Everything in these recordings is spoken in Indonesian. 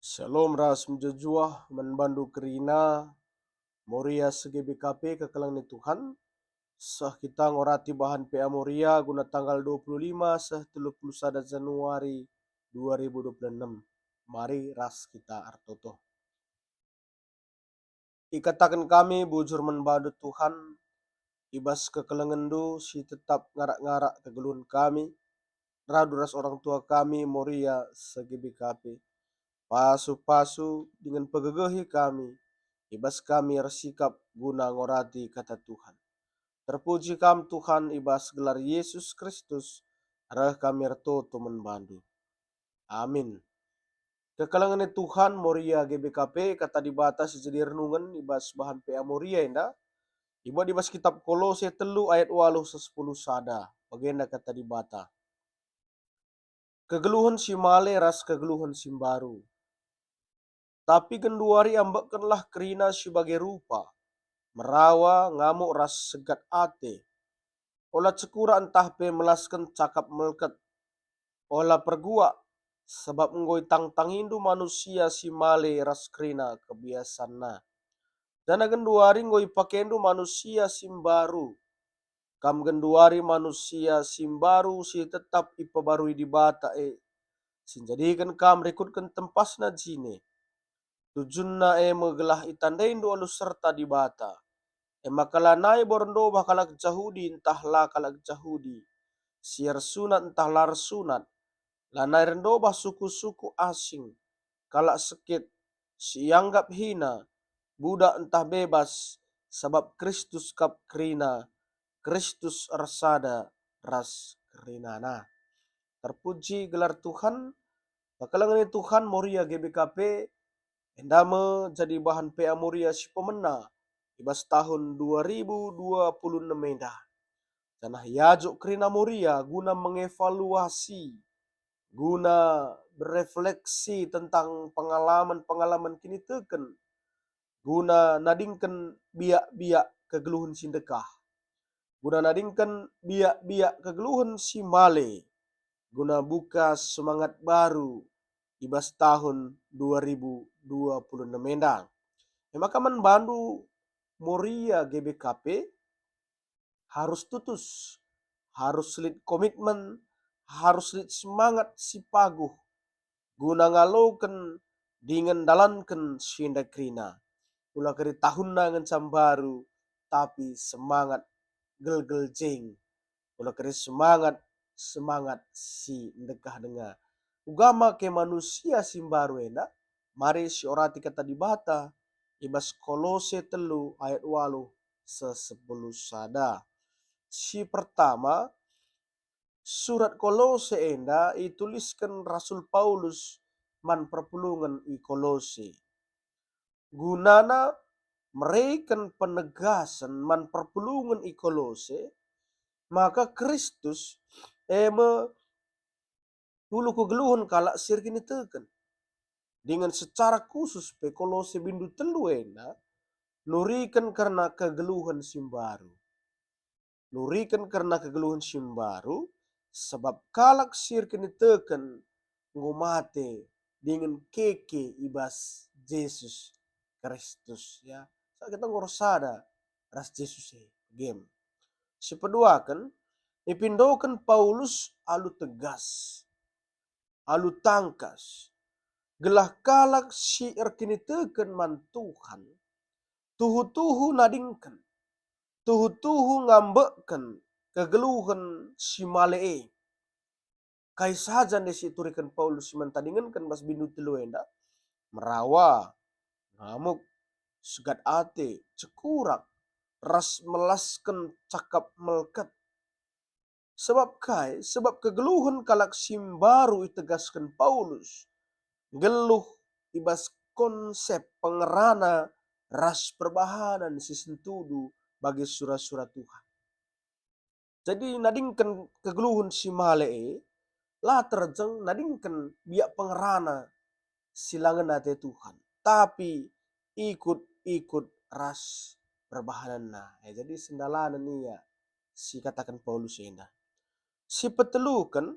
Shalom ras menjajuah menbandu kerina Moria segi BKP kekelang ni Tuhan. Sah kita ngorati bahan PA Moria guna tanggal 25 sah 31 Januari 2026. Mari ras kita artoto. Ikatakan kami bujur menbandu Tuhan. Ibas kekelengendu si tetap ngarak-ngarak kegeluhan kami. Radu ras orang tua kami Moria segi BKP. Pasu-pasu dengan pegegehi kami. Ibas kami bersikap guna ngorati kata Tuhan. Terpuji kam Tuhan ibas gelar Yesus Kristus. Arah kami ertoto membantu. Amin. Kekalangan Tuhan Moria GBKP kata dibatas jadi renungan ibas bahan PA Moria indah. Iba dibas kitab Kolose telu ayat 8-10 sada. Bagenda kata dibata. Kegeluhan si male ras kegeluhan si baru. Tapi genduari ambakkanlah kerina sebagai rupa. Merawa ngamuk ras segat ate. Olah cekura entah pe melaskan cakap melket. Olah pergua. Sebab ngoi tang hindu manusia si male ras kerina kebiasaan na. Dan genduari ngoi pakendu manusia simbaru. Kam genduari manusia simbaru si tetap ipabarui di bata sinjadikan kam rekutkan tempas na jine. Tujunna megelah itandain dua lu serta di bata. Makalanai borndo bakalak jahudi entahlah kalak jahudi. Siar sunat entah lar sunat. Lanai rendo bah suku-suku asing. Kalak sekit. Sianggap hina. Budak entah bebas. Sebab Kristus kap kerina. Kristus rasada ras kerinana. Terpuji gelar Tuhan. Bakalangan Tuhan Moria GBKP. Endame jadi bahan PA Moria si pemena. Ibas tahun 2026 mendah. Tanah yajuk kerina Moria guna mengevaluasi, guna berefleksi tentang pengalaman-pengalaman kini teken, guna nadingkan biak-biak kegeluhan si dekah, guna nadingkan biak-biak kegeluhan si male, guna buka semangat baru ibas tahun 2026 mendah. Maka bandu Moria GBKP harus tutus, harus lit komitmen, harus lit semangat si paguh, guna ngalaukan dengan dalankan sienda krina. Ulah keri tahun nangan sambaru, tapi semangat gel-gel jeng. Ulah keri semangat si dekah dengar. Ugama ke manusia simbaru ena, mari si orati kata dibata, ibas Kolose telu ayat 8-10 sada. Si pertama, surat Kolose enda ituliskan Rasul Paulus man perpulungan i Kolose. Gunana mereka penegasan man perpulungan i Kolose, maka Kristus dulu kegeluhan kalak sirkini teken. Dengan secara khusus pe Kolose bindu telu enda nurikan karena kegeluhan simbaru. Nurikan karena kegeluhan simbaru, sebab kalak sirkini teken ngomate dengan keke ibas Yesus Kristus ya. Saat kita ngorosada ras Yesus game. Sepedua kan ipindokan Paulus alu tegas, alu tangkas. Gelah kalak si erkini teken man Tuhan. Tuhu-tuhu nadingkan. Tuhu-tuhu ngambekkan kegeluhan si malee. Kai saja nesi turikan Paulus mentadingan kan mas bindu telu enda. Merawa, ngamuk, segat ate, cekurak, ras melaskan cakap melkat. Sebab kegeluhan kalak simbaru itegaskan Paulus. Geluh ibas konsep pengerana ras perbahanan si sentudu bagi surat-surat Tuhan. Jadi nadingkan kegeluhan si malee, lah terjeng nadingkan biak pengerana silangan ate Tuhan. Tapi ikut ras perbahanan na. Jadi sendalanan ya si katakan Paulus enda. Si petelukan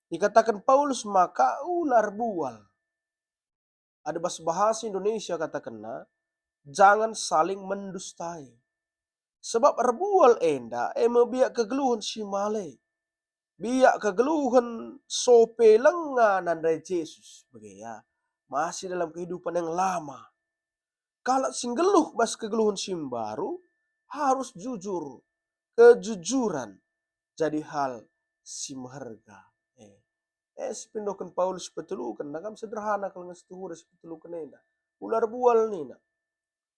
dikatakan Paulus maka ular bual. Ada bahasa Indonesia katakanlah, jangan saling mendustai. Sebab erbual enda, biak kegeluhan si male. Biak kegeluhan sope lengan dari Yesus. Begitu. Masih dalam kehidupan yang lama. Kalau singgeluh bas kegeluhan sim baru, harus jujur. Kejujuran jadi hal sim harga. Sepindokan Paulus petulukan, nakam sederhana kalau ngestuhur sepetulukan nina. Ular bual nina.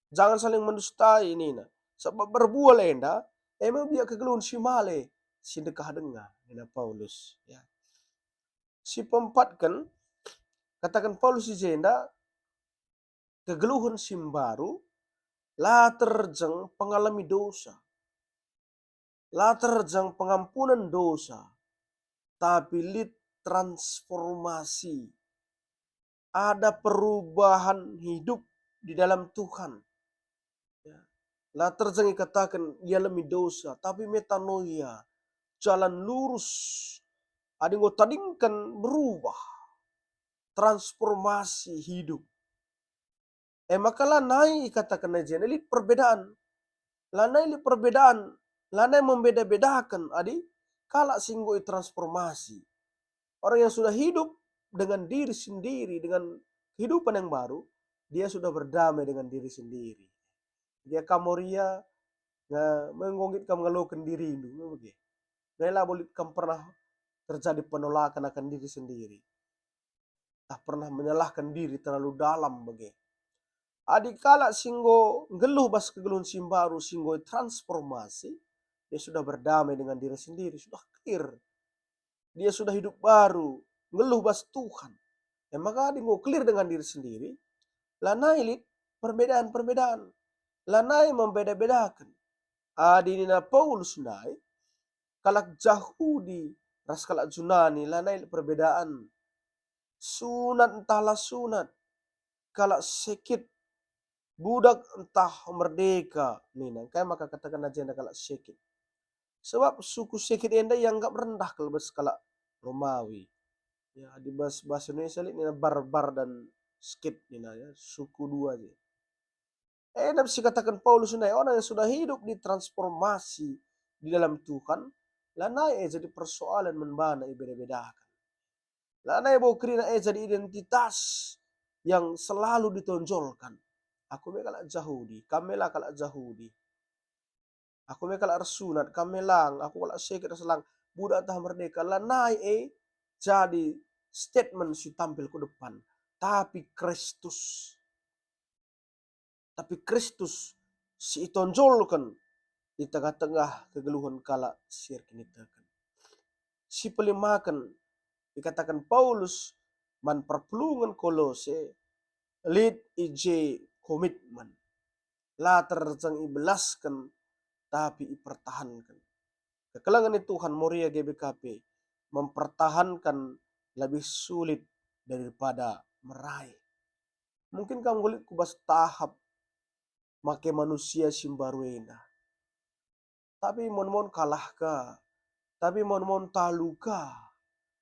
Jangan saling mendustai nina. Sebab berbual enda, emang biak kegeluhan si male, si dekah dengar, nina Paulus. Ya. Si pempat kan, katakan Paulus si jenda, kegeluhan sim baru, lah terjang pengalami dosa. Lah terjang pengampunan dosa. Tapi lid transformasi. Ada perubahan hidup di dalam Tuhan. Ya. Lah terjang katakan ia lemi dosa. Tapi metanoia. Jalan lurus. Ada yang tadingkan berubah. Transformasi hidup. Maka lanai katakan aja. Ini perbedaan. Lanai perbedaan. Lanai membeda-bedakan. Adi. Kala singgoi transformasi. Orang yang sudah hidup dengan diri sendiri, dengan kehidupan yang baru, dia sudah berdamai dengan diri sendiri. Dia kamoria menggongit kamu ngeluhkan diri itu. Nela boleh kamu pernah terjadi penolakan akan diri sendiri. Tak pernah menyalahkan diri terlalu dalam bagi. Adik kala singgo geluh bas kegeluhan simbaru, singgo transformasi, dia sudah berdamai dengan diri sendiri, sudah clear. Dia sudah hidup baru, ngeluh bas Tuhan. Maka dia mau clear dengan diri sendiri, lanai lit perbedaan-perbedaan. Lanai membeda-bedakan. Adinina Paulus nai, kalak Yahudi, ras kalak Junani, lanai perbedaan. Sunat entahlah sunat, kalak sekit, budak entah merdeka. Nina, kayak maka katakan aja anda kalak sekit. Sebab suku sekit enda yang enggak rendah kalau kalak Romawi. Ya, di bahasa Indonesia ini barbar dan skit nina ya, suku dua aja. Bisa katakan Paulus ini orang yang sudah hidup di transformasi di dalam Tuhan, lanai jadi persoalan membana beda-bedakan. Lanai bokrina jadi identitas yang selalu ditonjolkan. Aku kalak Yahudi, kamelah kalak Yahudi. Aku kalak sunat, kamelang, aku kalak sekit selang, budak entah merdeka. Lanai jadi statement si tampil ke depan. Tapi Kristus si itonjolkan di tengah-tengah kegeluhan kala sir kinitakan. Si pelimakan dikatakan Paulus man perpelungan Kolose lead ij komitmen. La terjang ibelaskan tapi ipertahankan. Kekelangan Tuhan Moria GBKP mempertahankan lebih sulit daripada meraih. Mungkin kamu kulit kubas tahap make manusia simbaruena. Tapi mon kalah ka. Tapi mon talu ka.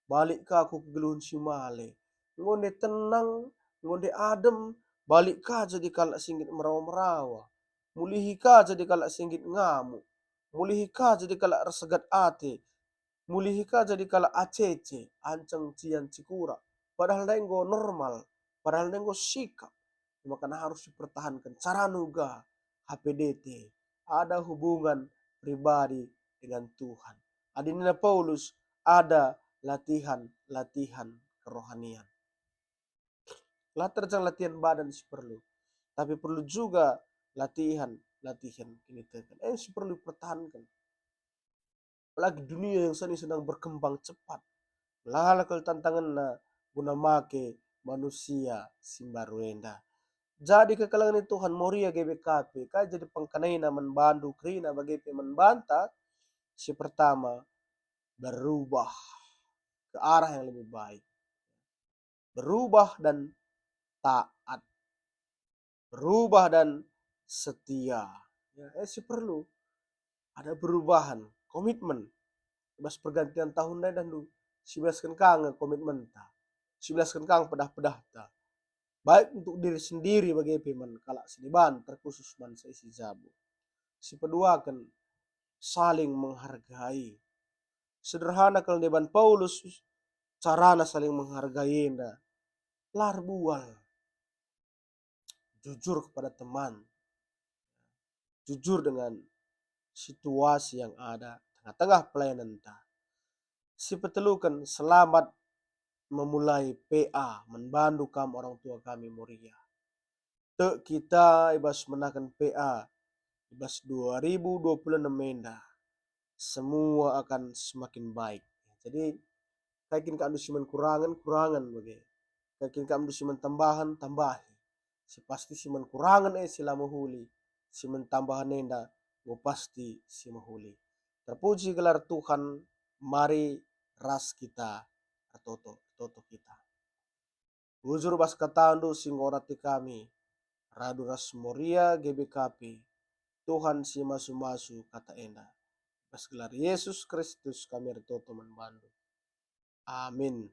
Balik ka aku kegeluhan simale. Ngonde tenang, ngonde adem, balik ka jadi kalak singgit merawa-merawa. Mulihi ka jadi kalak singgit ngamuk. Mulihi ka jadi kalak resegat ate. Mulihi ka jadi kalak acece, ancang cian cikura. Padahal denggo normal, padahal denggo sikap. Maka harus dipertahankan. Cara nuga HPDT. Ada hubungan pribadi dengan Tuhan. Adinina Paulus ada latihan kerohanian. Terjang latihan badan perlu. Tapi perlu juga latihan kinitakan. Perlu pertahankan. Apalagi dunia yang sedang berkembang cepat. Lalakal tantangan na guna make manusia simbaruenda. Jadi kekalangan Tuhan Moria GBKP, kaya jadi pengkanay na manbandu krina bagi membantah. Si pertama, berubah ke arah yang lebih baik. Berubah dan taat. Berubah dan setia. Ya, perlu ada perubahan, komitmen. Bas pergantian tahun dan lu. Si belaskan kang komitmen ta. Si belaskan kang pedah-pedah ta. baik untuk diri sendiri bagi peman kalak sediban terkhusus man seisi jabu. Si kedua kan saling menghargai. Sederhana kalau deban Paulus carana saling menghargai nda larbual jujur kepada teman, jujur dengan situasi yang ada tengah-tengah pelayanan ta. Si petelukan selamat memulai PA membantu kami orang tua kami Moria. Te kita ibas menakan PA ibas 2026 menda semua akan semakin baik. Jadi kaikin ka siman kurangan bagi. Kaikin ka siman tambahi. Si pasti siman kurangan sila mahuli. Siman tambahan nenda go pasti si mahuli. Terpuji gelar Tuhan, mari ras kita toto kita. Bujur bas katandu singorati kami. Radu ras Moria GBKP. Tuhan si masu-masu kata enda. Pas gelar Yesus Kristus kami toto membantu. Amin.